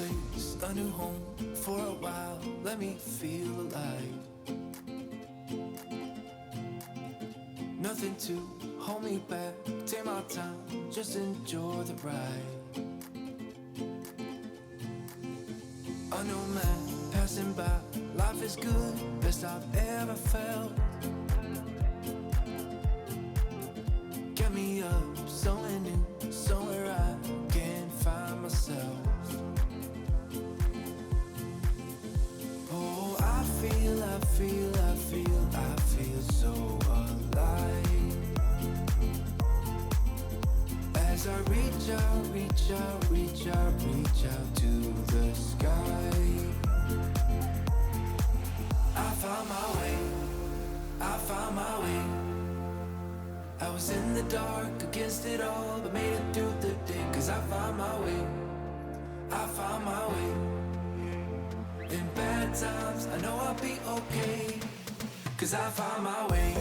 place, a new home for a while. Let me feel alive. Nothing to hold me back. Take my time, just enjoy the ride. A new man passing by. Life is good, best I've ever felt. Get me up, somewhere new, somewhere I can find myself. Oh, I feel so alive. As I reach out to the sky. I found my way. I was in the dark against it all, but made it through the day. Cause I found my way. In bad times, I know I'll be okay. Cause I found my way.